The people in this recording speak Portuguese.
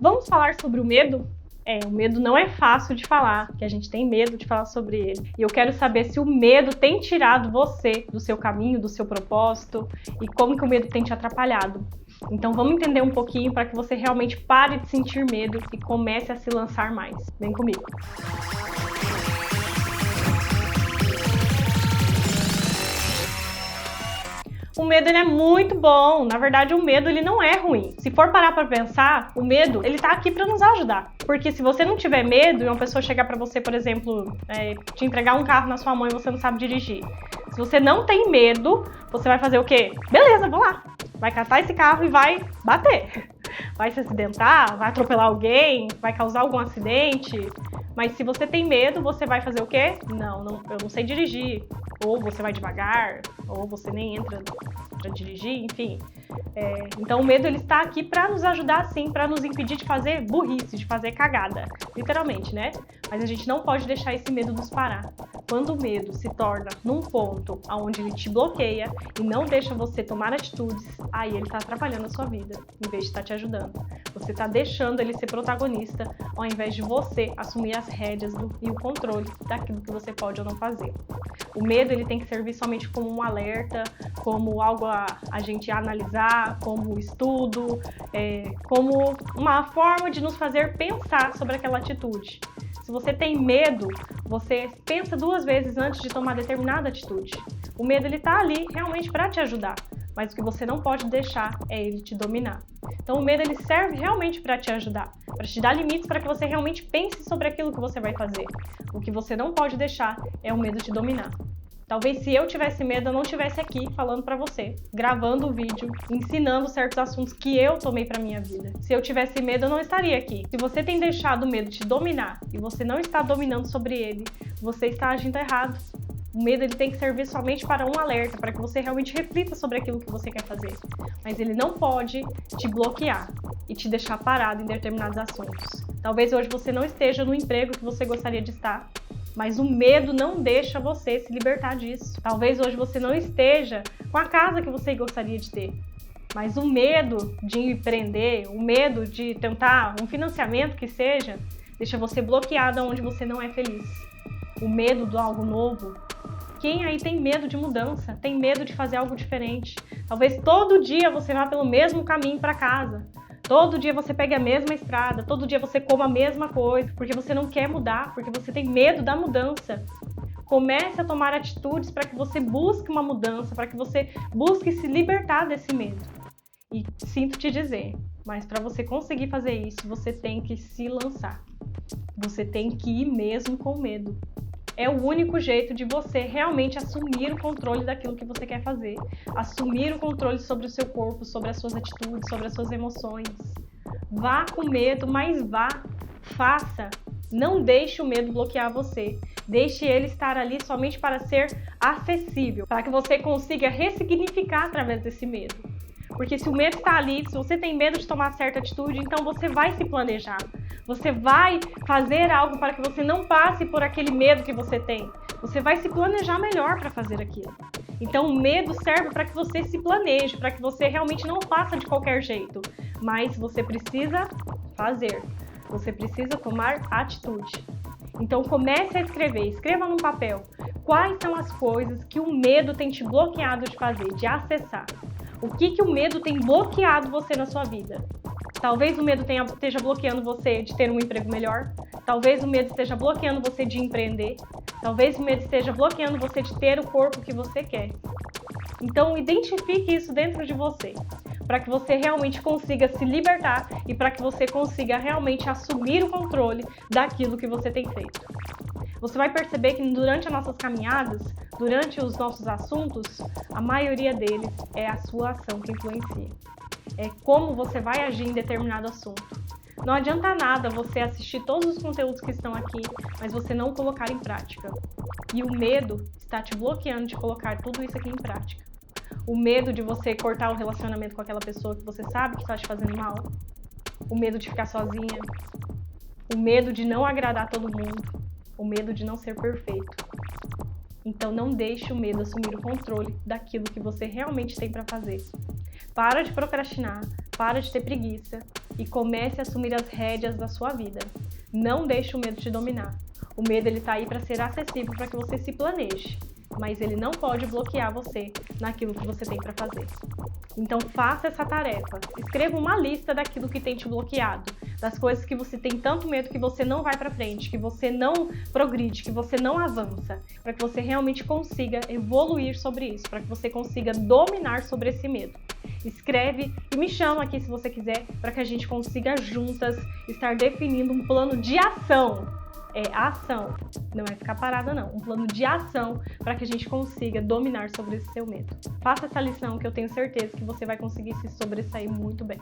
Vamos falar sobre o medo? O medo não é fácil de falar, que a gente tem medo de falar sobre ele. E eu quero saber se o medo tem tirado você do seu caminho, do seu propósito, e como que o medo tem te atrapalhado. Então vamos entender um pouquinho para que você realmente pare de sentir medo e comece a se lançar mais. Vem comigo! O medo ele é muito bom. Na verdade, o medo ele não é ruim. Se for parar para pensar, o medo ele tá aqui para nos ajudar. Porque se você não tiver medo e uma pessoa chegar para você, por exemplo, te entregar um carro na sua mão e você não sabe dirigir. Se você não tem medo, você vai fazer o quê? Beleza, vou lá. Vai catar esse carro e vai bater. Vai se acidentar, vai atropelar alguém, vai causar algum acidente. Mas se você tem medo, você vai fazer o quê? Não, eu não sei dirigir. Ou você vai devagar, ou você nem entra para dirigir, enfim. Então o medo ele está aqui para nos ajudar sim, para nos impedir de fazer burrice, de fazer cagada, literalmente, né? Mas a gente não pode deixar esse medo nos parar. Quando o medo se torna num ponto onde ele te bloqueia e não deixa você tomar atitudes, aí ele está atrapalhando a sua vida, em vez de estar te ajudando. Você está deixando ele ser protagonista, ao invés de você assumir as rédeas e o controle daquilo que você pode ou não fazer. O medo ele tem que servir somente como um alerta, como algo a gente analisar, como estudo, como uma forma de nos fazer pensar sobre aquela atitude. Se você tem medo, você pensa duas vezes antes de tomar determinada atitude. O medo ele está ali realmente para te ajudar, mas o que você não pode deixar é ele te dominar. Então o medo ele serve realmente para te ajudar, para te dar limites para que você realmente pense sobre aquilo que você vai fazer. O que você não pode deixar é o medo te dominar. Talvez se eu tivesse medo, eu não estivesse aqui falando para você, gravando o vídeo, ensinando certos assuntos que eu tomei para minha vida. Se eu tivesse medo, eu não estaria aqui. Se você tem deixado o medo te dominar e você não está dominando sobre ele, você está agindo errado. O medo ele tem que servir somente para um alerta, para que você realmente reflita sobre aquilo que você quer fazer. Mas ele não pode te bloquear e te deixar parado em determinados assuntos. Talvez hoje você não esteja no emprego que você gostaria de estar, mas o medo não deixa você se libertar disso. Talvez hoje você não esteja com a casa que você gostaria de ter, mas o medo de empreender, o medo de tentar um financiamento que seja, deixa você bloqueado onde você não é feliz. O medo do algo novo. Quem aí tem medo de mudança? Tem medo de fazer algo diferente? Talvez todo dia você vá pelo mesmo caminho para casa. Todo dia você pegue a mesma estrada, todo dia você coma a mesma coisa, porque você não quer mudar, porque você tem medo da mudança. Comece a tomar atitudes para que você busque uma mudança, para que você busque se libertar desse medo. E sinto te dizer, mas para você conseguir fazer isso, você tem que se lançar. Você tem que ir mesmo com medo. É o único jeito de você realmente assumir o controle daquilo que você quer fazer. Assumir o controle sobre o seu corpo, sobre as suas atitudes, sobre as suas emoções. Vá com medo, mas vá, faça. Não deixe o medo bloquear você. Deixe ele estar ali somente para ser acessível, para que você consiga ressignificar através desse medo. Porque se o medo está ali, se você tem medo de tomar certa atitude, então você vai se planejar. Você vai fazer algo para que você não passe por aquele medo que você tem. Você vai se planejar melhor para fazer aquilo. Então o medo serve para que você se planeje, para que você realmente não faça de qualquer jeito. Mas você precisa fazer. Você precisa tomar atitude. Então comece a escrever, escreva num papel. Quais são as coisas que o medo tem te bloqueado de fazer, de acessar? O que o medo tem bloqueado você na sua vida? Talvez o medo esteja bloqueando você de ter um emprego melhor. Talvez o medo esteja bloqueando você de empreender. Talvez o medo esteja bloqueando você de ter o corpo que você quer. Então, identifique isso dentro de você, para que você realmente consiga se libertar e para que você consiga realmente assumir o controle daquilo que você tem feito. Você vai perceber que durante as nossas caminhadas, durante os nossos assuntos, a maioria deles é a sua ação que influencia. É como você vai agir em determinado assunto. Não adianta nada você assistir todos os conteúdos que estão aqui, mas você não colocar em prática. E o medo está te bloqueando de colocar tudo isso aqui em prática. O medo de você cortar o relacionamento com aquela pessoa que você sabe que está te fazendo mal. O medo de ficar sozinha. O medo de não agradar todo mundo. O medo de não ser perfeito. Então não deixe o medo assumir o controle daquilo que você realmente tem para fazer. Para de procrastinar, para de ter preguiça e comece a assumir as rédeas da sua vida. Não deixe o medo te dominar. O medo ele tá aí para ser acessível, para que você se planeje, mas ele não pode bloquear você naquilo que você tem para fazer. Então faça essa tarefa. Escreva uma lista daquilo que tem te bloqueado, das coisas que você tem tanto medo que você não vai para frente, que você não progride, que você não avança, para que você realmente consiga evoluir sobre isso, para que você consiga dominar sobre esse medo. Escreve e me chama aqui se você quiser, para que a gente consiga juntas estar definindo um plano de ação. É ação, não é ficar parada não, um plano de ação para que a gente consiga dominar sobre esse seu medo. Faça essa lição que eu tenho certeza que você vai conseguir se sobressair muito bem.